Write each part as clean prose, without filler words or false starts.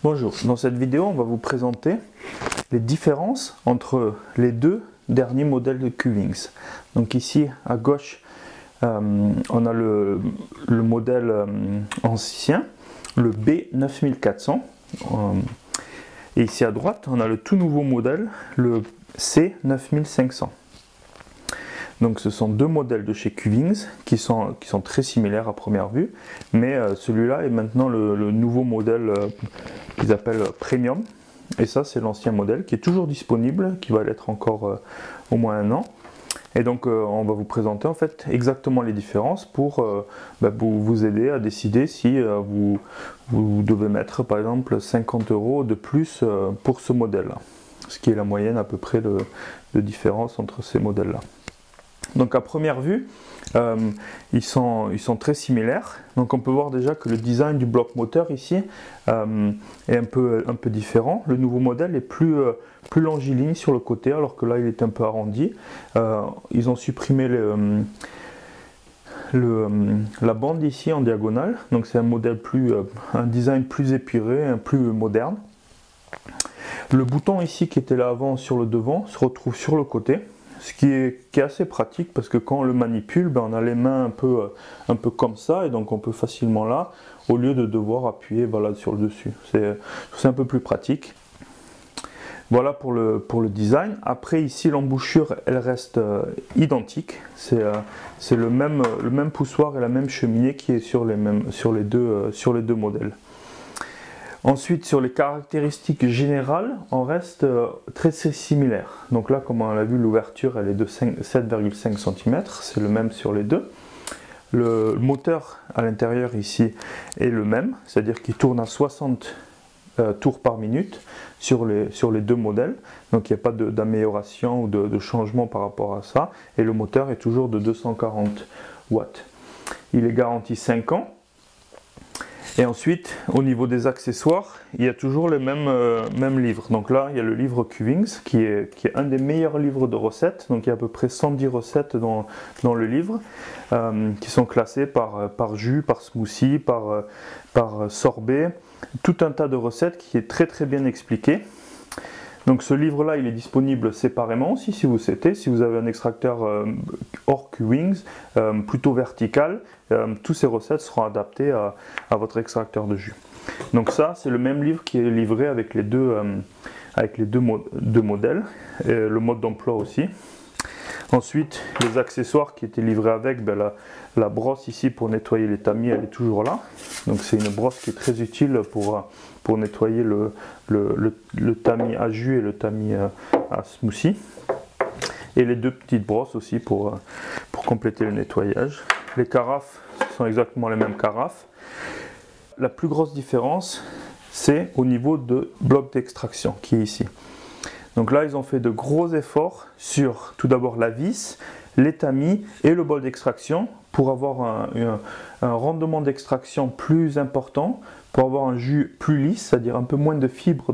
Bonjour, dans cette vidéo on va vous présenter les différences entre les deux derniers modèles de Q-Wings. Donc ici à gauche on a le modèle ancien, le B9400, et ici à droite on a le tout nouveau modèle, le C9500. Donc ce sont deux modèles de chez Q-Wings qui sont très similaires à première vue, mais celui-là est maintenant le nouveau modèle qu'ils appellent Premium, et ça c'est l'ancien modèle qui est toujours disponible, qui va l'être encore au moins un an. Et donc on va vous présenter en fait exactement les différences pour vous aider à décider si vous devez mettre par exemple 50 € de plus pour ce modèle-là, ce qui est la moyenne à peu près de différence entre ces modèles-là. Donc à première vue, ils sont très similaires. Donc on peut voir déjà que le design du bloc moteur ici est un peu différent. Le nouveau modèle est plus longiligne sur le côté, alors que là il est un peu arrondi. Ils ont supprimé la bande ici en diagonale. Donc c'est un modèle un design plus épuré, plus moderne. Le bouton ici qui était là avant sur le devant se retrouve sur le côté. Ce qui est assez pratique parce que quand on le manipule, on a les mains un peu comme ça, et donc on peut facilement là, au lieu de devoir appuyer sur le dessus. C'est un peu plus pratique. Voilà pour le design. Après ici l'embouchure elle reste identique. C'est le même poussoir et la même cheminée qui est sur les deux modèles. Ensuite, sur les caractéristiques générales, on reste très similaire. Donc là, comme on l'a vu, l'ouverture elle est de 7,5 cm, c'est le même sur les deux. Le moteur à l'intérieur ici est le même, c'est-à-dire qu'il tourne à 60 tours par minute sur les deux modèles. Donc il n'y a pas d'amélioration ou de changement par rapport à ça. Et le moteur est toujours de 240 watts. Il est garanti 5 ans. Et ensuite, au niveau des accessoires, il y a toujours les mêmes livres. Donc là, il y a le livre Q-Wings qui est un des meilleurs livres de recettes. Donc il y a à peu près 110 recettes dans le livre, qui sont classées par jus, par smoothie, par sorbet. Tout un tas de recettes qui est très bien expliqué. Donc ce livre-là, il est disponible séparément aussi si vous souhaitez. Si vous avez un extracteur hors Q-Wings, plutôt vertical, toutes ces recettes seront adaptées à votre extracteur de jus. Donc ça, c'est le même livre qui est livré avec les deux modèles, et le mode d'emploi aussi. Ensuite, les accessoires qui étaient livrés avec, la brosse ici pour nettoyer les tamis, elle est toujours là. Donc c'est une brosse qui est très utile pour nettoyer le tamis à jus et le tamis à smoothie. Et les deux petites brosses aussi pour compléter le nettoyage. Les carafes sont exactement les mêmes carafes. La plus grosse différence, c'est au niveau de bloc d'extraction qui est ici. Donc là, ils ont fait de gros efforts sur tout d'abord la vis, les tamis et le bol d'extraction pour avoir un rendement d'extraction plus important, pour avoir un jus plus lisse, c'est-à-dire un peu moins de fibres ou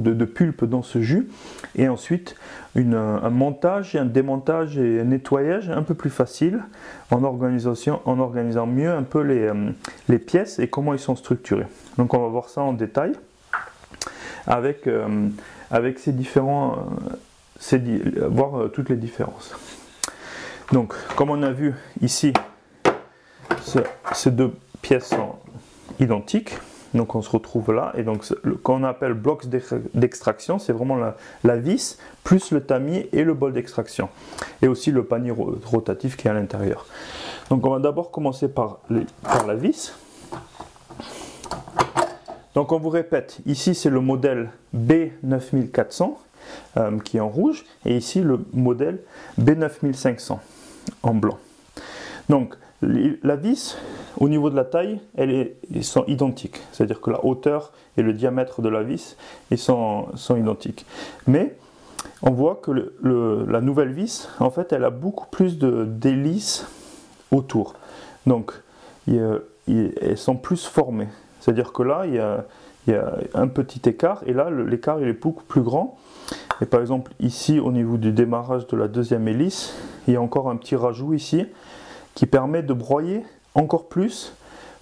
de pulpe dans ce jus, et ensuite un montage, un démontage et un nettoyage un peu plus facile en organisant mieux un peu les pièces et comment ils sont structurés. Donc on va voir ça en détail avec ces différents, voir toutes les différences. Donc, comme on a vu ici, ces deux pièces sont identiques. Donc, on se retrouve là. Et donc, quand on appelle bloc d'extraction, c'est vraiment la vis plus le tamis et le bol d'extraction. Et aussi le panier rotatif qui est à l'intérieur. Donc, on va d'abord commencer par la vis. Donc on vous répète, ici c'est le modèle B9400 qui est en rouge, et ici le modèle B9500 en blanc. Donc la vis, au niveau de la taille, ils sont identiques, c'est-à-dire que la hauteur et le diamètre de la vis ils sont identiques. Mais on voit que la nouvelle vis, en fait, elle a beaucoup plus d'hélices autour. Donc elles sont plus formées. C'est-à-dire que là, il y a un petit écart, et là, l'écart il est beaucoup plus grand. Et par exemple, ici, au niveau du démarrage de la deuxième hélice, il y a encore un petit rajout ici, qui permet de broyer encore plus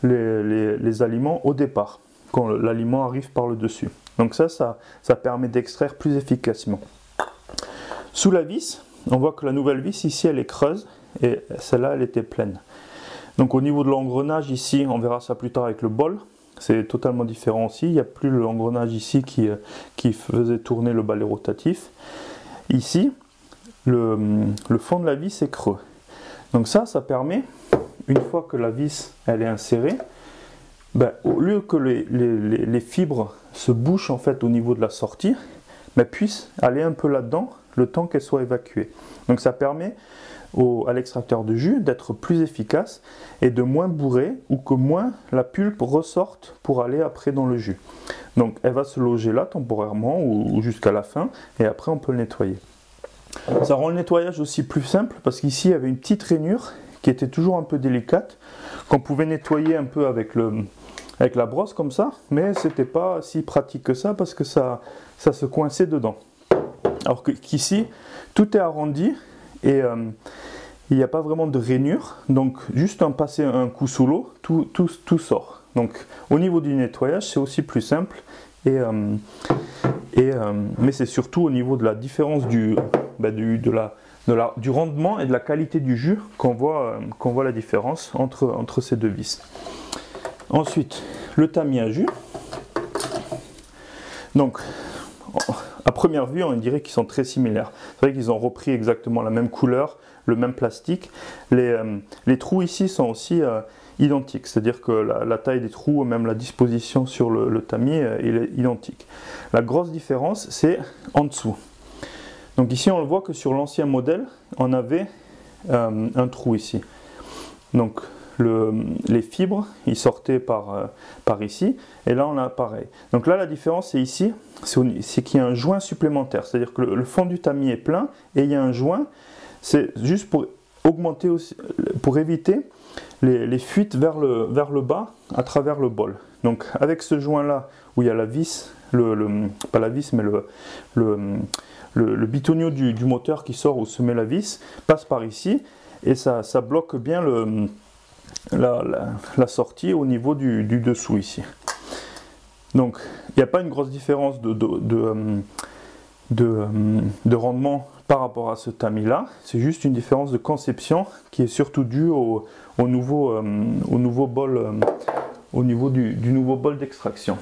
les aliments au départ. quand l'aliment arrive par le dessus. Donc ça permet d'extraire plus efficacement. Sous la vis, on voit que la nouvelle vis ici elle est creuse et celle-là elle était pleine. Donc au niveau de l'engrenage ici, on verra ça plus tard avec le bol, c'est totalement différent aussi. Il n'y a plus l'engrenage ici qui faisait tourner le balai rotatif. Ici, le fond de la vis est creux. Donc ça permet, une fois que la vis elle est insérée, ben, au lieu que les fibres se bouchent en fait au niveau de la sortie, ben, puissent aller un peu là-dedans le temps qu'elles soient évacuées. Donc ça permet à l'extracteur de jus d'être plus efficace et de moins bourrer, ou que moins la pulpe ressorte pour aller après dans le jus. Donc elle va se loger là temporairement ou jusqu'à la fin, et après on peut le nettoyer. Ça rend le nettoyage aussi plus simple parce qu'ici il y avait une petite rainure qui était toujours un peu délicate, qu'on pouvait nettoyer un peu avec la brosse comme ça, mais c'était pas si pratique que ça parce que ça se coinçait dedans. Alors qu'ici tout est arrondi et il n'y a pas vraiment de rainure, donc juste en passer un coup sous l'eau, tout sort. Donc au niveau du nettoyage c'est aussi plus simple, mais c'est surtout au niveau de la différence du rendement et de la qualité du jus qu'on voit la différence entre ces deux vis. Ensuite, le tamis à jus. Donc, à première vue, on dirait qu'ils sont très similaires. C'est vrai qu'ils ont repris exactement la même couleur, le même plastique. Les trous ici sont aussi identiques, c'est-à-dire que la taille des trous, même la disposition sur le tamis, il est identique. La grosse différence, c'est en dessous. Donc ici, on le voit que sur l'ancien modèle, on avait un trou ici. Donc les fibres, ils sortaient par ici, et là on a pareil. Donc là la différence c'est ici, c'est qu'il y a un joint supplémentaire, c'est-à-dire que le fond du tamis est plein, et il y a un joint, c'est juste pour augmenter aussi, pour éviter les fuites vers le bas à travers le bol. Donc avec ce joint là, où il y a la vis, pas la vis mais le bitonio du moteur qui sort où se met la vis, passe par ici, et ça bloque bien la sortie au niveau du dessous ici. Donc il n'y a pas une grosse différence de rendement par rapport à ce tamis là, c'est juste une différence de conception qui est surtout due au nouveau bol, au niveau du nouveau bol d'extraction.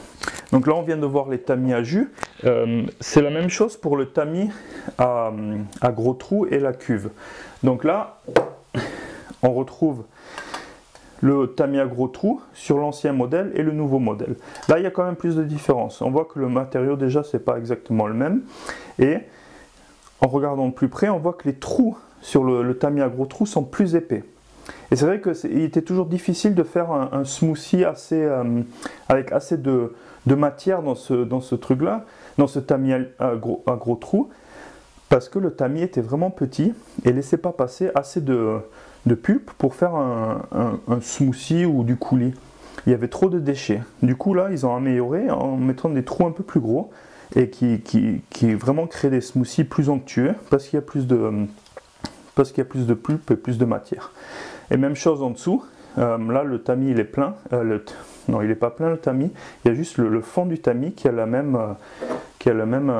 Donc là on vient de voir les tamis à jus, c'est la même chose pour le tamis à gros trous et la cuve. Donc là on retrouve le tamis à gros trous sur l'ancien modèle et le nouveau modèle. Là il y a quand même plus de différence, on voit que le matériau déjà c'est pas exactement le même, et en regardant de plus près on voit que les trous sur le tamis à gros trous sont plus épais. Et c'est vrai qu'il était toujours difficile de faire un smoothie avec assez de matière dans ce truc là, dans ce tamis à gros trous, parce que le tamis était vraiment petit et laissait pas passer assez de pulpe pour faire un smoothie ou du coulis. Il y avait trop de déchets. Du coup là ils ont amélioré en mettant des trous un peu plus gros et qui vraiment créent des smoothies plus onctueux parce qu'il y a plus de pulpe et plus de matière. Et même chose en dessous, là le tamis il est plein, non il n'est pas plein le tamis, il y a juste le fond du tamis qui a le même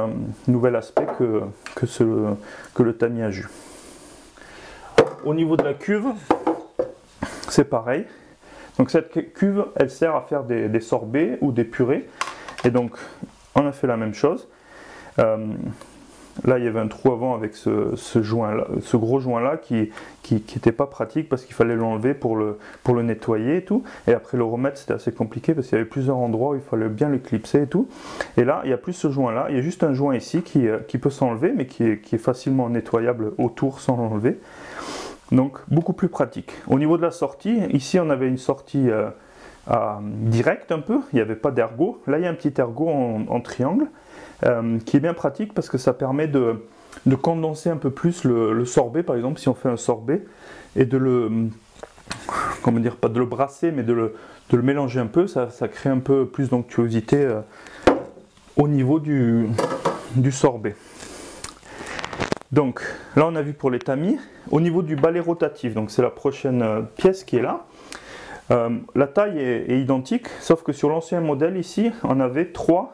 nouvel aspect que le tamis à jus. Au niveau de la cuve, c'est pareil. Donc cette cuve, elle sert à faire des sorbets ou des purées. Et donc, on a fait la même chose. Là, il y avait un trou avant avec ce gros joint-là qui n'était pas pratique parce qu'il fallait l'enlever pour le nettoyer et tout. Et après le remettre, c'était assez compliqué parce qu'il y avait plusieurs endroits où il fallait bien le clipser et tout. Et là, il n'y a plus ce joint-là. Il y a juste un joint ici qui peut s'enlever, mais qui est facilement nettoyable autour sans l'enlever. Donc beaucoup plus pratique. Au niveau de la sortie, ici on avait une sortie directe un peu, il n'y avait pas d'ergot. Là il y a un petit ergot en triangle qui est bien pratique parce que ça permet de condenser un peu plus le sorbet, par exemple si on fait un sorbet, et de le, comment dire, pas de le brasser mais de le mélanger un peu, ça crée un peu plus d'onctuosité au niveau du sorbet. Donc là on a vu pour les tamis. Au niveau du balai rotatif, donc c'est la prochaine pièce qui est là, La taille est identique, sauf que sur l'ancien modèle ici, on avait trois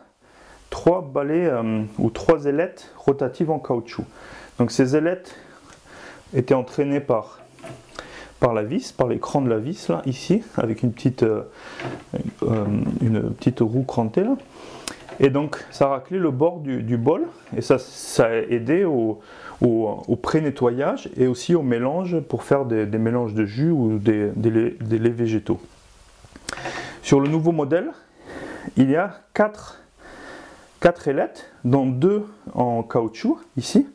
balais ou 3 ailettes rotatives en caoutchouc. Donc ces ailettes étaient entraînées par la vis, par l'écran de la vis là, ici, avec une petite roue crantée là. Et donc ça raclait le bord du bol et ça a aidé au pré-nettoyage et aussi au mélange pour faire des mélanges de jus ou des laits végétaux. Sur le nouveau modèle, il y a 4 ailettes, dont 2 en caoutchouc ici,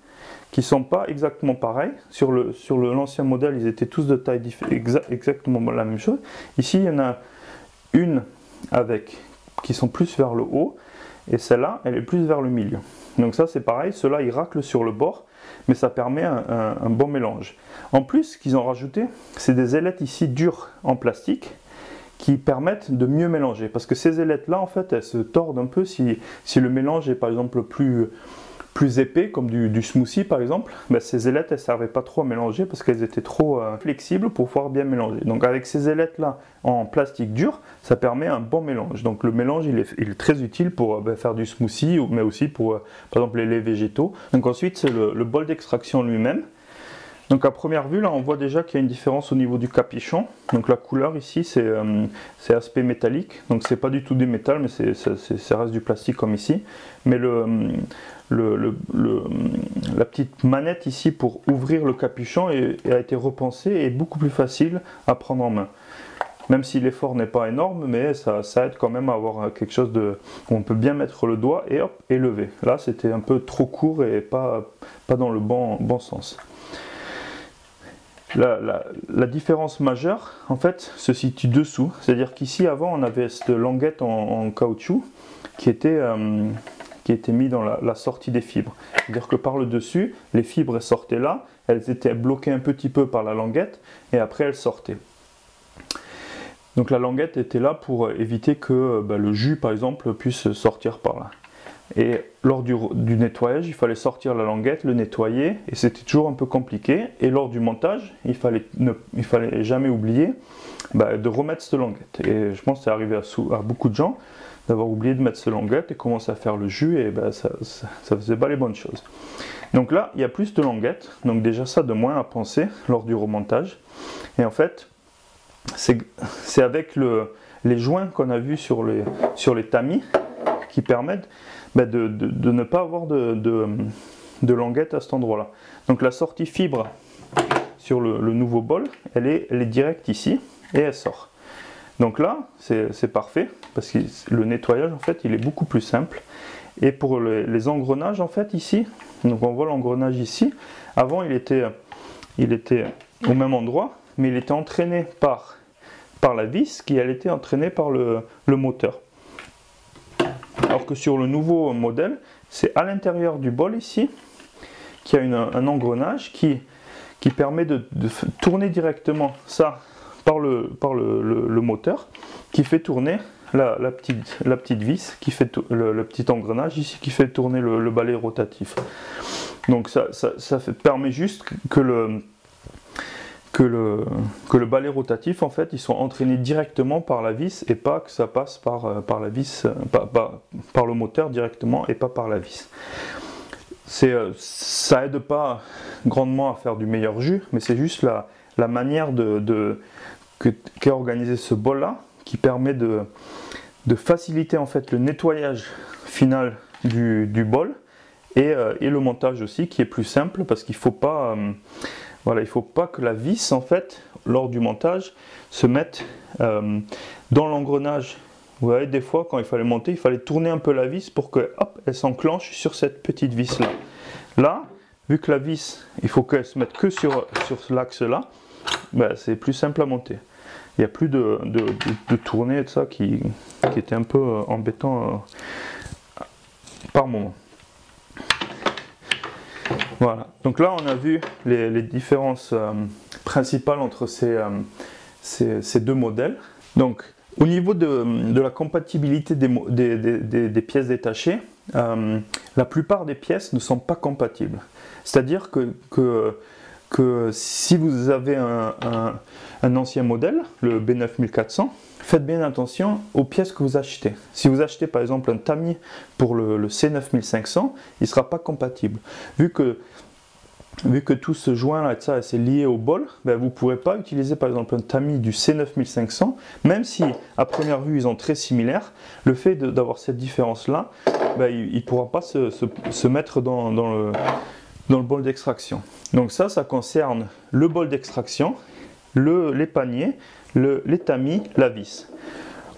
qui ne sont pas exactement pareils. Sur l'ancien modèle, ils étaient tous de taille exactement la même chose. Ici, il y en a une qui sont plus vers le haut, et celle-là, elle est plus vers le milieu. Donc ça, c'est pareil, ceux-là, ils raclent sur le bord, mais ça permet un bon mélange. En plus, ce qu'ils ont rajouté, c'est des ailettes ici dures en plastique, qui permettent de mieux mélanger. Parce que ces ailettes-là, en fait, elles se tordent un peu si le mélange est par exemple plus épais, comme du smoothie par exemple. Ben, ces ailettes, elles ne servaient pas trop à mélanger parce qu'elles étaient trop flexibles pour pouvoir bien mélanger. Donc avec ces ailettes-là en plastique dur, ça permet un bon mélange. Donc le mélange, il est très utile pour faire du smoothie, mais aussi pour, par exemple, les laits végétaux. Donc ensuite, c'est le bol d'extraction lui-même. Donc à première vue, là, on voit déjà qu'il y a une différence au niveau du capuchon. Donc la couleur ici, c'est aspect métallique. Donc c'est pas du tout du métal, mais ça reste du plastique comme ici. Mais la petite manette ici pour ouvrir le capuchon a été repensée et est beaucoup plus facile à prendre en main. Même si l'effort n'est pas énorme, mais ça aide quand même à avoir quelque chose où on peut bien mettre le doigt et hop, et lever. Là, c'était un peu trop court et pas dans le bon sens. La différence majeure, en fait, se situe dessous. C'est-à-dire qu'ici, avant, on avait cette languette en caoutchouc qui était mise dans la sortie des fibres. C'est-à-dire que par le dessus, les fibres sortaient là, elles étaient bloquées un petit peu par la languette, et après elles sortaient. Donc la languette était là pour éviter que le jus, par exemple, puisse sortir par là. Et lors du nettoyage, il fallait sortir la languette, le nettoyer, et c'était toujours un peu compliqué. Et lors du montage, il fallait jamais oublier de remettre cette languette. Et je pense que c'est arrivé à beaucoup de gens d'avoir oublié de mettre cette languette et commencer à faire le jus, et ça faisait pas les bonnes choses. Donc là, il y a plus de languettes, donc déjà ça de moins à penser lors du remontage. Et en fait, c'est avec les joints qu'on a vus sur les tamis qui permettent de ne pas avoir de languette à cet endroit-là. Donc la sortie fibre sur le nouveau bol, elle est directe ici et elle sort. Donc là, c'est parfait parce que le nettoyage, en fait, il est beaucoup plus simple. Et pour les engrenages, en fait, ici, donc on voit l'engrenage ici. Avant, il était au même endroit, mais il était entraîné par la vis qui, elle, était entraînée par le moteur. Alors que sur le nouveau modèle, c'est à l'intérieur du bol ici qu'il y a un engrenage qui permet de tourner directement ça par le moteur, qui fait tourner la petite vis, qui fait le petit engrenage ici qui fait tourner le balai rotatif. Donc ça permet juste que le balai rotatif, en fait, ils sont entraînés directement par la vis et pas que ça passe par la vis, par le moteur directement et pas par la vis. Ça aide pas grandement à faire du meilleur jus, mais c'est juste la manière qu'est organisé ce bol là qui permet de faciliter, en fait, le nettoyage final du bol et le montage aussi, qui est plus simple parce qu'il faut pas il ne faut pas que la vis, en fait, lors du montage, se mette dans l'engrenage. Vous voyez, des fois, quand il fallait monter, il fallait tourner un peu la vis pour que, hop, elle s'enclenche sur cette petite vis-là. Là, vu que la vis, il faut qu'elle se mette que sur l'axe-là, c'est plus simple à monter. Il n'y a plus de tournée de ça qui était un peu embêtant par moment. Voilà, donc là on a vu les différences principales entre ces deux modèles. Donc au niveau de la compatibilité des pièces détachées, la plupart des pièces ne sont pas compatibles. C'est-à-dire que que si vous avez un ancien modèle, le B9400, faites bien attention aux pièces que vous achetez. Si vous achetez par exemple un tamis pour le C9500, il ne sera pas compatible. Vu que tout ce joint là, ça c'est lié au bol, ben, vous ne pourrez pas utiliser par exemple un tamis du C9500, même si à première vue ils sont très similaires, le fait d'avoir cette différence là, ben, il ne pourra pas se mettre dans le bol d'extraction. Donc ça concerne le bol d'extraction, les paniers, les tamis, la vis.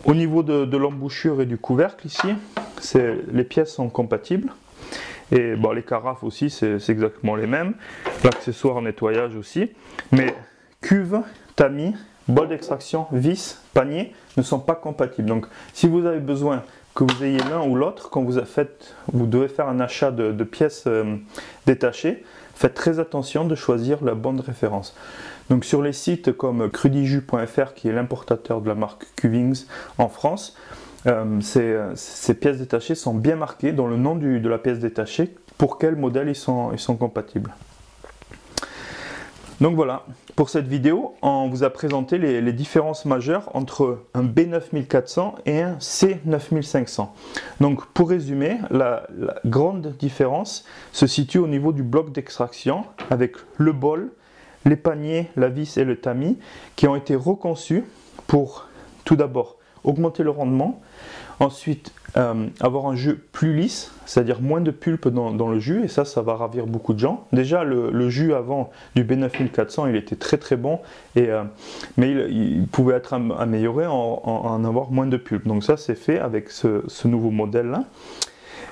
Au niveau de l'embouchure et du couvercle ici, les pièces sont compatibles. Et bon, les carafes aussi, c'est exactement les mêmes. L'accessoire nettoyage aussi. Mais cuve, tamis, bol d'extraction, vis, panier ne sont pas compatibles. Donc si vous avez besoin que vous ayez l'un ou l'autre, quand vous devez faire un achat de pièces détachées, faites très attention de choisir la bonne référence. Donc sur les sites comme crudiju.fr, qui est l'importateur de la marque Cuvings en France, ces pièces détachées sont bien marquées dans le nom de la pièce détachée pour quel modèle ils sont compatibles. Donc voilà, pour cette vidéo, on vous a présenté les différences majeures entre un B9400 et un C9500. Donc pour résumer, la grande différence se situe au niveau du bloc d'extraction avec le bol, les paniers, la vis et le tamis qui ont été reconçus pour tout d'abord augmenter le rendement, ensuite avoir un jus plus lisse, c'est-à-dire moins de pulpe dans le jus, et ça va ravir beaucoup de gens. Déjà le jus avant du B9400 il était très bon, mais il pouvait être amélioré en avoir moins de pulpe. Donc ça c'est fait avec ce nouveau modèle là.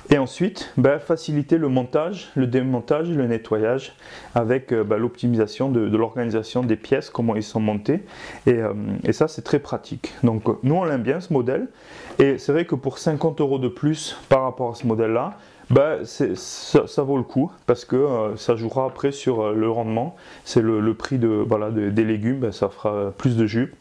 Et ensuite, faciliter le montage, le démontage, le nettoyage avec l'optimisation de l'organisation des pièces, comment ils sont montés. Et ça, c'est très pratique. Donc, nous, on l'aime bien ce modèle. Et c'est vrai que pour 50 € de plus par rapport à ce modèle-là, ça vaut le coup parce que ça jouera après sur le rendement. C'est le prix des légumes, ça fera plus de jus.